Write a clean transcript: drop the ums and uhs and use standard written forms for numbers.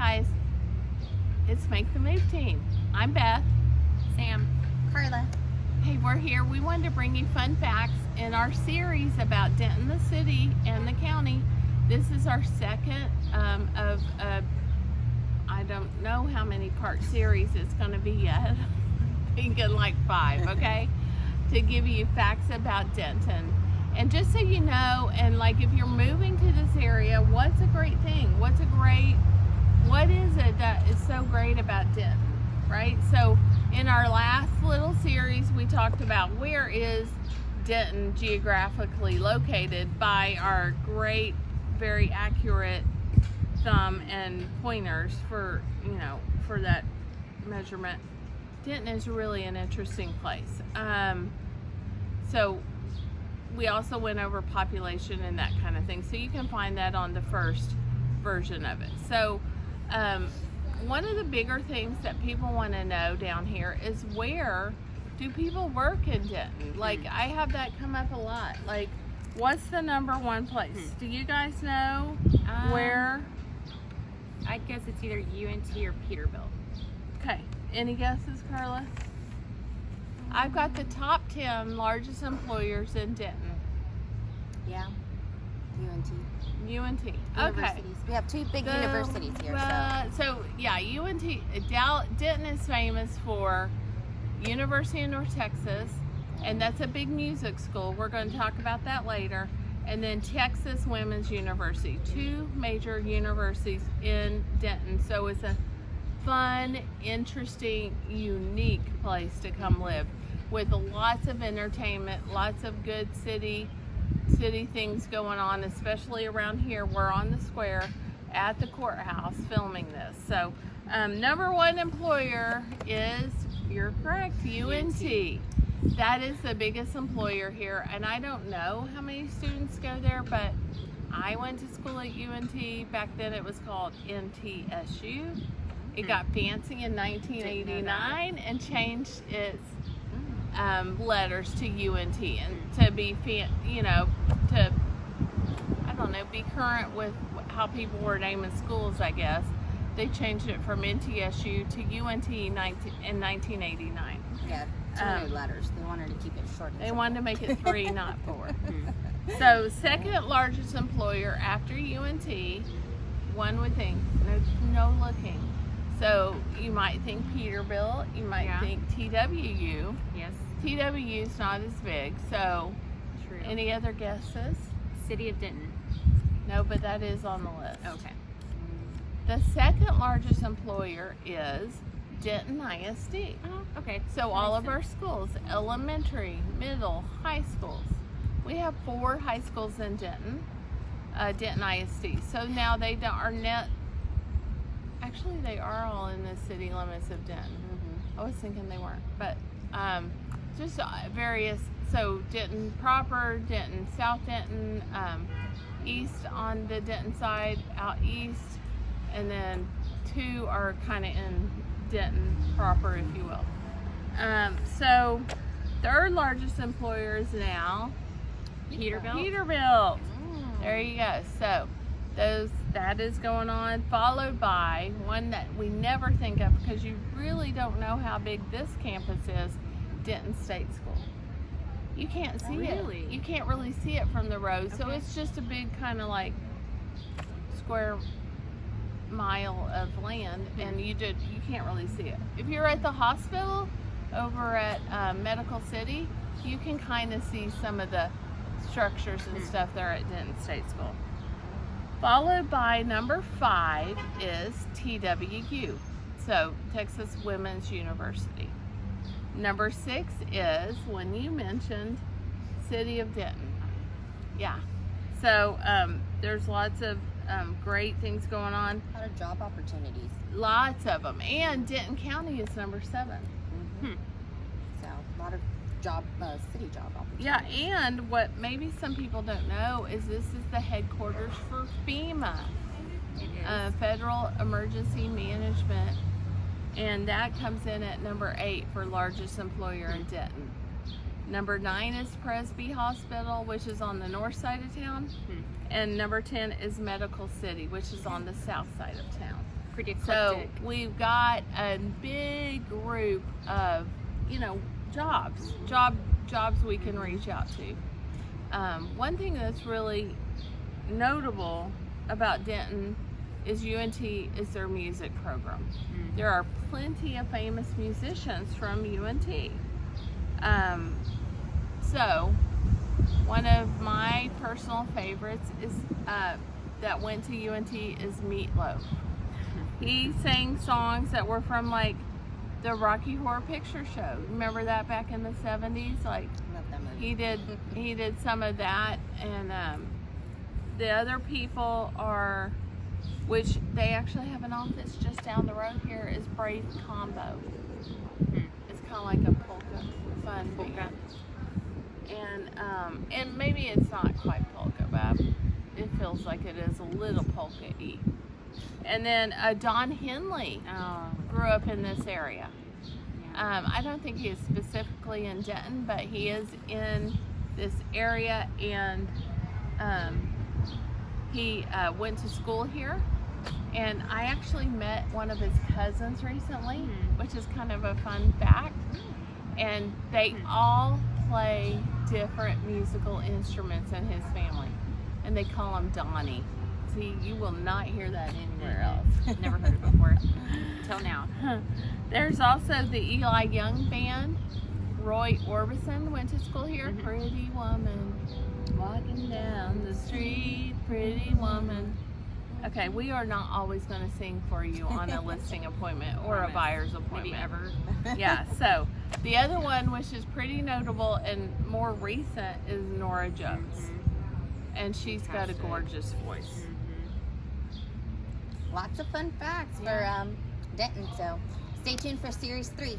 guys, it's Make the Move team. I'm Beth. Sam. Carla. Hey, we're here. We wanted to bring you fun facts in our series about Denton, the city, and the county. This is our second of I don't know how many part series it's going to be yet. Thinking like 5, okay? To give you facts about Denton. And just so you know, and like if you're moving to this area, what's a great thing? What is it that is so great about Denton, right? So in our last little series, we talked about where is Denton geographically located by our great, very accurate thumb and pointers for that measurement. Denton is really an interesting place. So we also went over population and that kind of thing. So you can find that on the first version of it. So one of the bigger things that people want to know down here is, where do people work in Denton? Like, I have that come up a lot. Like, what's the number one place? Do you guys know where? I guess it's either UNT or Peterbilt. Okay. Any guesses, Carla? I've got the top 10 largest employers in Denton. Yeah. UNT. UNT. Okay. Universities. We have 2 big universities here. So yeah, UNT. Denton is famous for University of North Texas, and that's a big music school. We're going to talk about that later. And then Texas Women's University. 2 major universities in Denton. So it's a fun, interesting, unique place to come live, with lots of entertainment, lots of good city things going on, especially around here. We're on the square at the courthouse filming this. So number one employer is, you're correct, UNT. That is the biggest employer here, and I don't know how many students go there, but I went to school at UNT. Back then it was called NTSU. It got fancy in 1989 and changed its letters to UNT, and to be, be current with how people were naming schools, I guess. They changed it from NTSU to UNT in 1989. Yeah, 2 new letters. They wanted to keep it short. They wanted to make it 3, not 4. So, second largest employer after UNT, one would think, no looking. So you might think Peterbilt, you might think TWU. Yes. TWU's not as big. So True. Any other guesses? City of Denton. No, but that is on the list. Okay. The second largest employer is Denton ISD. Oh, okay. So all of our schools, elementary, middle, high schools. We have 4 high schools in Denton, Denton ISD. So now they are net. Actually, they are all in the city limits of Denton. I was thinking they weren't, but just various. So Denton proper, Denton, South Denton, east on the Denton side, out east, and then 2 are kind of in Denton proper, if you will. So third largest employer is now Peterbilt. Peterbilt. There you go. So that is going on, followed by one that we never think of because you really don't know how big this campus is, Denton State School. You can't see it. You can't really see it from the road. So it's just a big kind of like square mile of land, and you can't really see it. If you're at the hospital over at Medical City, you can kind of see some of the structures and stuff there at Denton State School. Followed by number 5 is TWU, so Texas Women's University. Number 6 is, when you mentioned, City of Denton. Yeah. So there's lots of great things going on. A lot of job opportunities. Lots of them. And Denton County is number 7. So a lot of city job opportunities. Yeah, and what maybe some people don't know is this is the headquarters for FEMA, Federal Emergency Management, and that comes in at number 8 for largest employer in Denton. Number 9 is Presby Hospital, which is on the north side of town, and number 10 is Medical City, which is on the south side of town. Pretty So eclectic. we've got a big group of, jobs we can reach out to. One thing that's really notable about Denton is UNT is their music program. There are plenty of famous musicians from UNT. So one of my personal favorites is that went to UNT is Meatloaf. He sang songs that were from like the Rocky Horror Picture Show. Remember that back in the 70s? Like Love that movie. he did some of that, and the other people are, which they actually have an office just down the road here, is Brave Combo. It's kind of like a polka fun band. And maybe it's not quite polka, but it feels like it is a little polka-y. And then Don Henley grew up in this area. I don't think he is specifically in Denton, but he is in this area, and he went to school here. And I actually met one of his cousins recently, which is kind of a fun fact. And they all play different musical instruments in his family, and they call him Donnie. See, you will not hear that anywhere else. Never heard it before till now. There's also the Eli Young Band. Roy Orbison went to school here. Pretty woman walking down the street, pretty woman. Okay, we are not always going to sing for you on a listing appointment or a buyer's appointment. Maybe ever. Yeah, so the other one, which is pretty notable and more recent, is Nora Jones. And she's got a gorgeous voice. Lots of fun facts for Denton, so stay tuned for series 3.